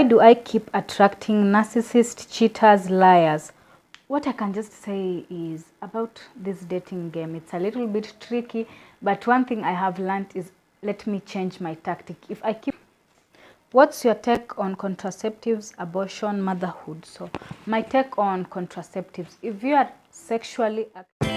Why do I keep attracting narcissists, cheaters, liars? What I can just say is about this dating game, it's a little bit tricky, but one thing I have learned is let me change my tactic. If I keep... What's your take on contraceptives, abortion, motherhood? So my take on contraceptives, if you are sexually active,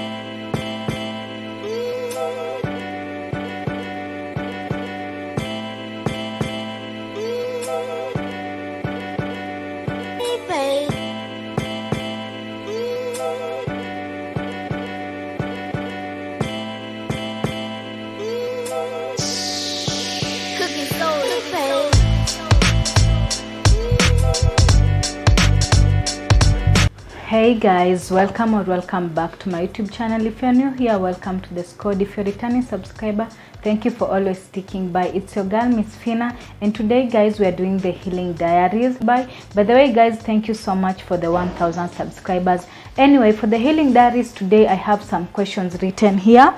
hey guys, welcome or welcome back to my YouTube channel. If you're new here, welcome to the squad. If you're a returning subscriber, thank you for always sticking by. It's your girl Miss Fina, and today guys we are doing the healing diaries. By the way guys, thank you so much for the 1000 subscribers. Anyway, for the healing diaries today, I have some questions written here,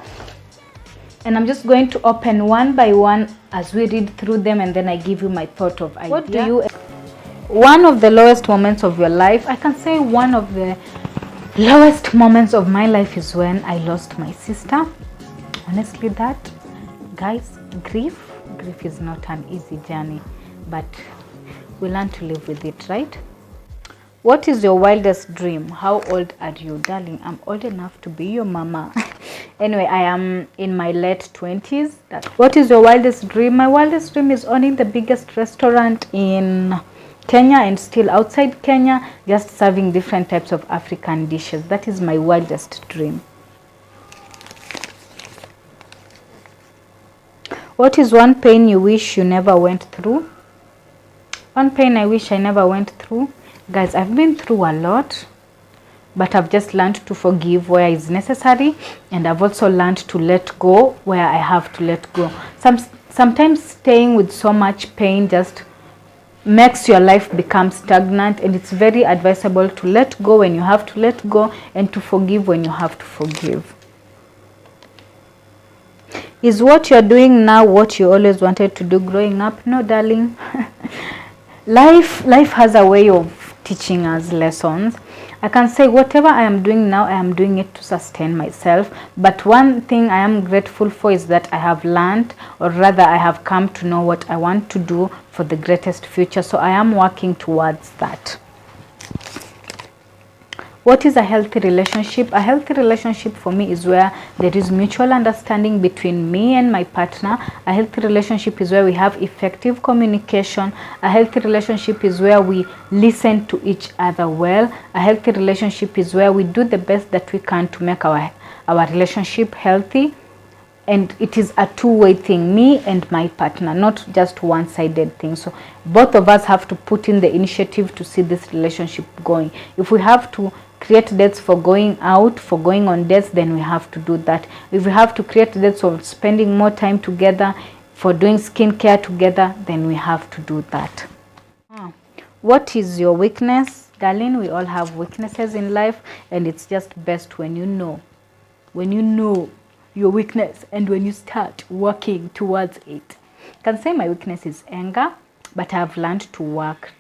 and I'm just going to open one by one as we read through them, and then I give you my thought of idea. What do you... One of the lowest moments of your life, I can say one of the lowest moments of my life is when I lost my sister. Honestly, that, guys, grief is not an easy journey, but we learn to live with it, right? What is your wildest dream? How old are you? Darling, I'm old enough to be your mama. Anyway, I am in my late 20s. What is your wildest dream? My wildest dream is owning the biggest restaurant in Kenya, and still outside Kenya, just serving different types of African dishes. That is my wildest dream. What is one pain you wish you never went through? One pain I wish I never went through? Guys, I've been through a lot, but I've just learned to forgive where is necessary, and I've also learned to let go where I have to let go. Sometimes staying with so much pain just makes your life become stagnant, and it's very advisable to let go when you have to let go, and to forgive when you have to forgive. Is what you're doing now what you always wanted to do growing up? No, darling. Life has a way of teaching us lessons. I can say whatever I am doing now, I am doing it to sustain myself. But one thing I am grateful for is that I have learned, or rather I have come to know what I want to do for the greatest future. So I am working towards that. What is a healthy relationship? A healthy relationship for me is where there is mutual understanding between me and my partner. A healthy relationship is where we have effective communication. A healthy relationship is where we listen to each other well. A healthy relationship is where we do the best that we can to make our relationship healthy. And it is a two-way thing, me and my partner, not just one-sided thing. So both of us have to put in the initiative to see this relationship going. If we have to create dates for going out, for going on dates, then we have to do that. If we have to create dates for spending more time together, for doing skincare together, then we have to do that. What is your weakness? Darling, we all have weaknesses in life, and it's just best when you know your weakness, and when you start working towards it. I can say my weakness is anger, but I have learned to work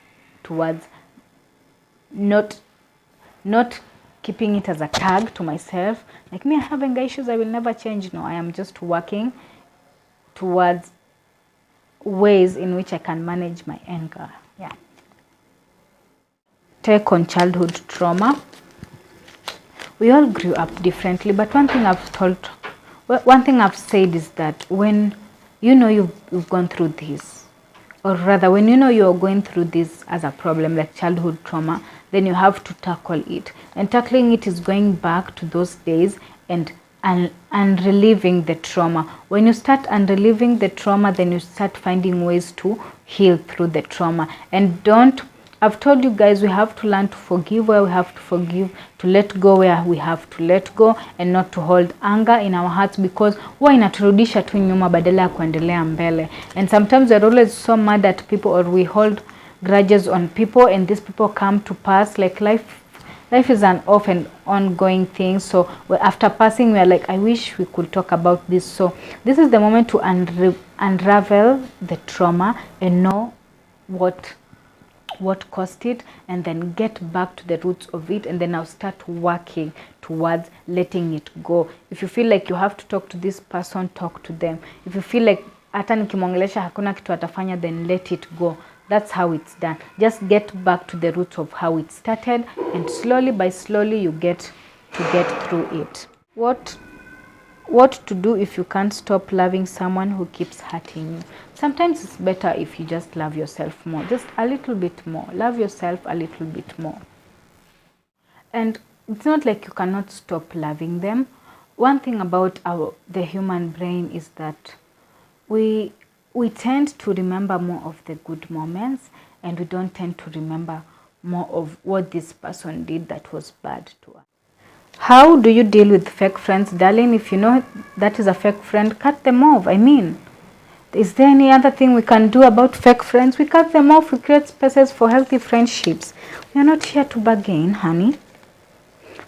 towards not keeping it as a tag to myself. Like me, I have anger issues, I will never change. No, I am just working towards ways in which I can manage my anger. Yeah. Take on childhood trauma. We all grew up differently, but one thing I've said is that when you know you've gone through this, or rather when you know you're going through this as a problem like childhood trauma, then you have to tackle it. And tackling it is going back to those days and reliving the trauma. When you start unreliving the trauma, then you start finding ways to heal through the trauma. And I've told you guys, we have to learn to forgive where we have to forgive, to let go where we have to let go, and not to hold anger in our hearts, because huwa inaturudisha tu nyuma badala ya kuendelea mbele. And sometimes we're always so mad at people, or we hold grudges on people, and these people come to pass. Like life is an off and ongoing thing. So after passing, we are like, I wish we could talk about this. So this is the moment to unravel the trauma and know what what caused it, and then get back to the roots of it, and then I'll start working towards letting it go. If you feel like you have to talk to this person, talk to them. If you feel like hata nikimwongelesha hakuna kitu atafanya, then let it go. That's how it's done. Just get back to the roots of how it started, and slowly by slowly you get through it. What to do if you can't stop loving someone who keeps hurting you? Sometimes it's better if you just love yourself more, just a little bit more. Love yourself a little bit more. And it's not like you cannot stop loving them. One thing about the human brain is that we tend to remember more of the good moments, and we don't tend to remember more of what this person did that was bad to us. How do you deal with fake friends? Darling, if you know that is a fake friend, cut them off. I mean, is there any other thing we can do about fake friends? We cut them off. We create spaces for healthy friendships. We are not here to bargain, honey.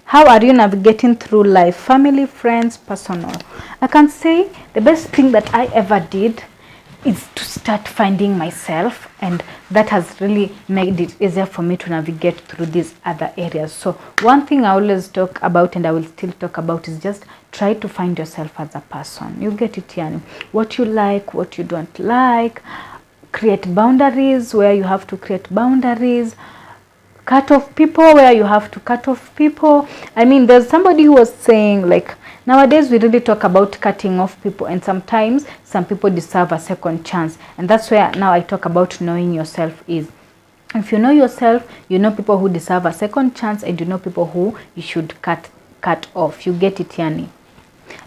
How are you navigating through life? Family, friends, personal. I can say the best thing that I ever did is to start finding myself, and that has really made it easier for me to navigate through these other areas. So one thing I always talk about, and I will still talk about, is just try to find yourself as a person. You get it, yani. What you like, what you don't like. Create boundaries where you have to create boundaries. Cut off people where you have to cut off people. I mean, there's somebody who was saying, like, nowadays we really talk about cutting off people, and sometimes some people deserve a second chance, and that's where now I talk about knowing yourself is. If you know yourself, you know people who deserve a second chance, and you know people who you should cut off. You get it, yani.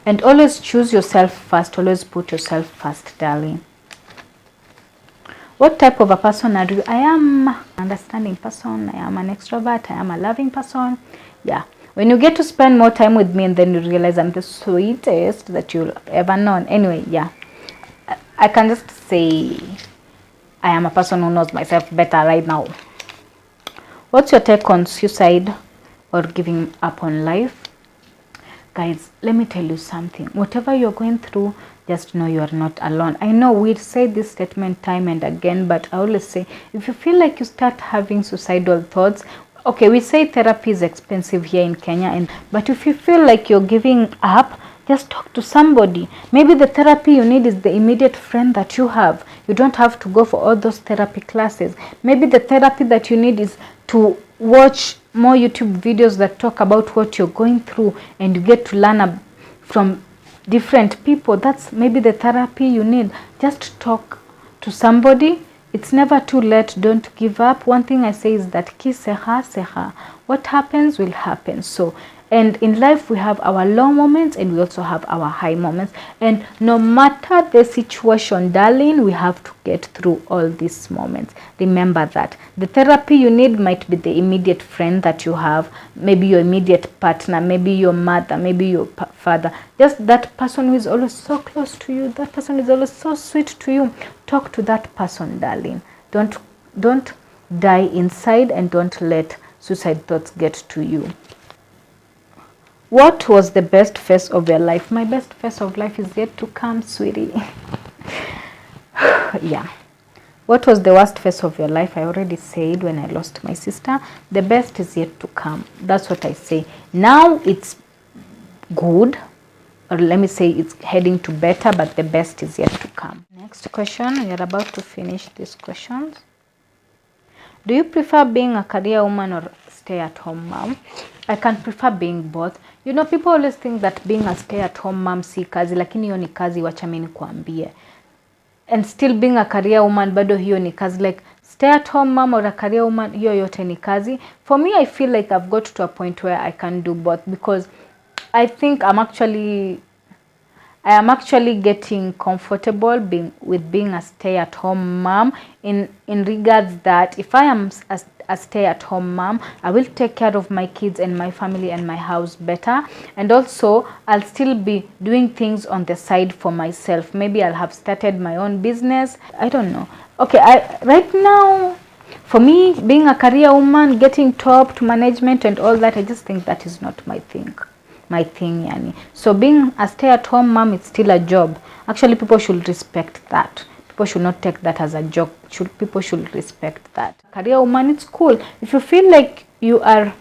And always choose yourself first. Always put yourself first, darling. What type of a person are you? I am an understanding person. I am an extrovert. I am a loving person. Yeah. When you get to spend more time with me, and then you realize I'm the sweetest that you'll ever known. Anyway, yeah. I can just say I am a person who knows myself better right now. What's your take on suicide or giving up on life? Guys, let me tell you something. Whatever you're going through, just know you are not alone. I know we say this statement time and again, but I always say, if you feel like you start having suicidal thoughts, okay, we say therapy is expensive here in Kenya, but if you feel like you're giving up, just talk to somebody. Maybe the therapy you need is the immediate friend that you have. You don't have to go for all those therapy classes. Maybe the therapy that you need is to watch more YouTube videos that talk about what you're going through, and you get to learn from different people. That's maybe the therapy you need. Just talk to somebody. It's never too late. Don't give up. One thing I say is that ki seha seha. What happens will happen. So, and in life we have our low moments, and we also have our high moments. And no matter the situation, darling, we have to get through all these moments. Remember that. The therapy you need might be the immediate friend that you have, maybe your immediate partner, maybe your mother, maybe your father. Just that person who is always so close to you, that person is always so sweet to you. Talk to that person, darling. Don't die inside, and don't let suicide thoughts get to you. What was the best phase of your life? My best phase of life is yet to come, sweetie. Yeah. What was the worst phase of your life? I already said when I lost my sister. The best is yet to come. That's what I say. Now it's good, or let me say it's heading to better, but the best is yet to come. Next question. We are about to finish these questions. Do you prefer being a career woman or stay-at-home mom? I can prefer being both. You know, people always think that being a stay-at-home mom si kazi, lakini hiyo ni kazi, wacha mimi nikuambie. And still being a career woman, bado hiyo ni kazi. Like stay-at-home mom or a career woman, hiyo yote ni kazi. For me, I feel like I've got to a point where I can do both, because I think I am actually getting comfortable with being a stay-at-home mom in regards that if I am a stay-at-home mom, I will take care of my kids and my family and my house better, and also I'll still be doing things on the side for myself. Maybe I'll have started my own business. I don't know. Okay, right now, for me, being a career woman, getting top to management and all that, I just think that is not my thing. Yani. So being a stay-at-home mom, it's still a job. Actually, people should respect that. people should not take that as a joke. People should respect that. Career woman, it's cool. If you feel like you are,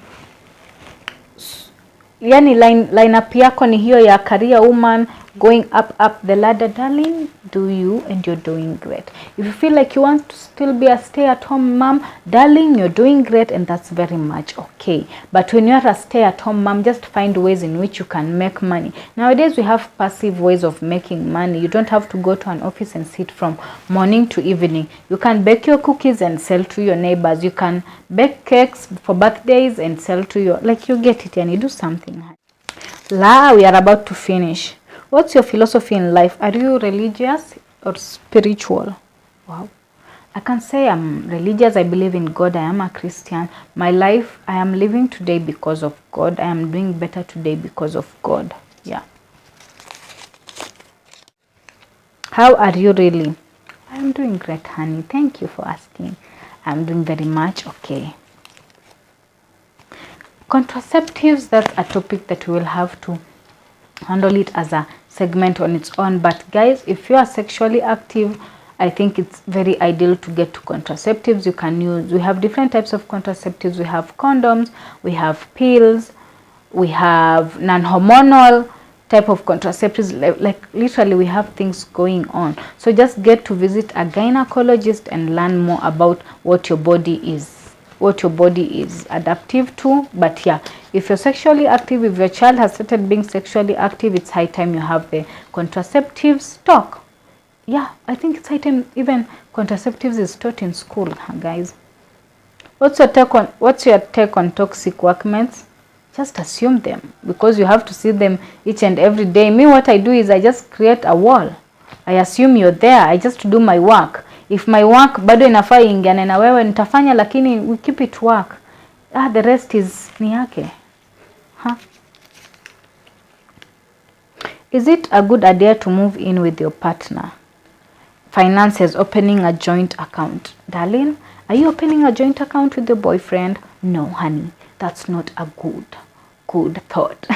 yani line up yako ni hiyo ya career woman, going up the ladder, darling, do you, and you're doing great. If you feel like you want to still be a stay-at-home mom, darling, you're doing great, and that's very much okay. But when you're a stay-at-home mom, just find ways in which you can make money. Nowadays, we have passive ways of making money. You don't have to go to an office and sit from morning to evening. You can bake your cookies and sell to your neighbors. You can bake cakes for birthdays and sell to your, like, you get it, and you do something. La, we are about to finish. What's your philosophy in life? Are you religious or spiritual? Wow. I can say I'm religious. I believe in God. I am a Christian. My life, I am living today because of God. I am doing better today because of God. Yeah. How are you really? I'm doing great, honey. Thank you for asking. I'm doing very much okay. Contraceptives, that's a topic that we will have to handle it as a segment on its own. But guys, if you are sexually active, I think it's very ideal to get to contraceptives. You can use, we have different types of contraceptives. We have condoms, we have pills, we have non-hormonal type of contraceptives. Like literally we have things going on. So just get to visit a gynecologist and learn more about what your body is adaptive to. But yeah, if you're sexually active, if your child has started being sexually active, it's high time you have the contraceptives talk. Yeah, I think it's high time even contraceptives is taught in school, guys. What's your take on toxic workmates? Just assume them, because you have to see them each and every day. Me, what I do is I just create a wall. I assume you're there. I just do my work. If my work bado inafaa ingiane na wewe, nitafanya, lakini we keep it work. The rest is ni yake. Is it a good idea to move in with your partner? Finances, opening a joint account. Darling, are you opening a joint account with your boyfriend? No, honey, that's not a good thought.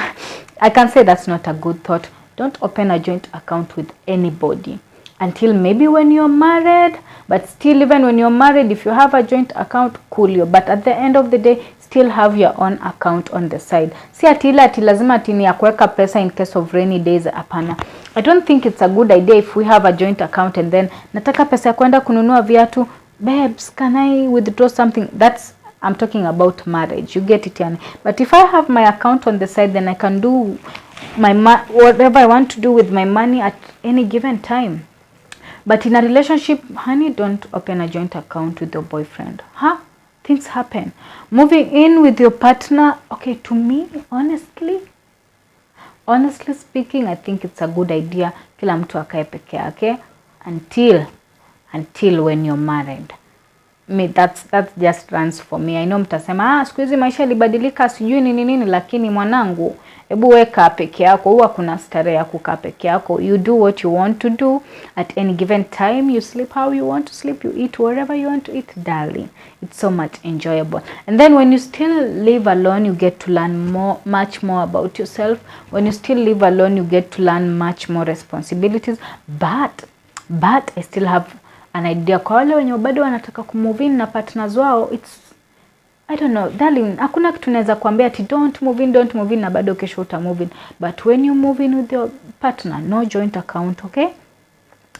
I can say that's not a good thought. Don't open a joint account with anybody until maybe when you're married. But still, even when you're married, if you have a joint account, cool. But at the end of the day, still have your own account on the side. Si ati lazima ati ni ya kuweka pesa in case of rainy days. Hapana. I don't think it's a good idea if we have a joint account and then nataka pesa ya kwenda kununua viatu. Babes, can I withdraw something? That's, I'm talking about marriage. You get it, yani. But if I have my account on the side, then I can do my whatever I want to do with my money at any given time. But in a relationship, honey, don't open a joint account with your boyfriend. Things happen. Moving in with your partner, okay, to me, honestly speaking, I think it's a good idea kila mtu akae peke yake until when you're married. Me, that just runs for me. I know mtasema siku hizi maisha ilibadilika sijui nini, lakini mwanangu, hebu weka peke yako. Huwa kuna starehe ya kukaa peke yako. You do what you want to do at any given time. You sleep how you want to sleep. You eat wherever you want to eat, darling. It's so much enjoyable. And then when you still live alone, you get to learn much more about yourself. When you still live alone, you get to learn much more responsibilities. But I still have an idea kwa wale wenye bado wanataka kumove in na partners wao. It's, I don't know, darling, hakuna kitu naweza kuambia ati don't move in na bado kesho uta move in. But when you move in with your partner, no joint account, okay?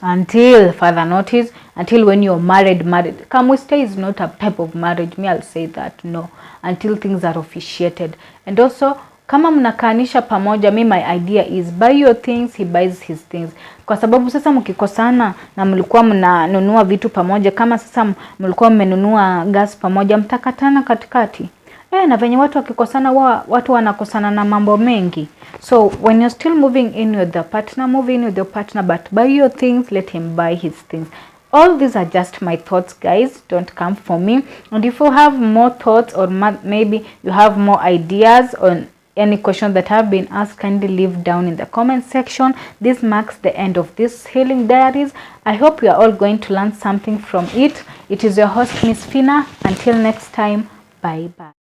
Until further notice, until when you're married. Come we stay is not a type of marriage. Me, I'll say that, no. Until things are officiated. And also, kama mnakaanisha pamoja, my idea is buy your things, he buys his things. Kwa sababu sasa mkikosana na mlikuwa mnanunua vitu pamoja, kama sasa mlikuwa mmenunua gas pamoja, mtakatana katikati. Na venye watu wakikosana, watu wanakosana na mambo mengi. So when you're still moving in with the partner, move in with your partner, but buy your things, let him buy his things. All these are just my thoughts, guys. Don't come for me. And if you have more thoughts, or maybe you have more ideas on any question that have been asked, kindly leave down in the comment section. This marks the end of this healing diaries. I hope you are all going to learn something from it. It is your host, Miss Fina. Until next time, bye bye.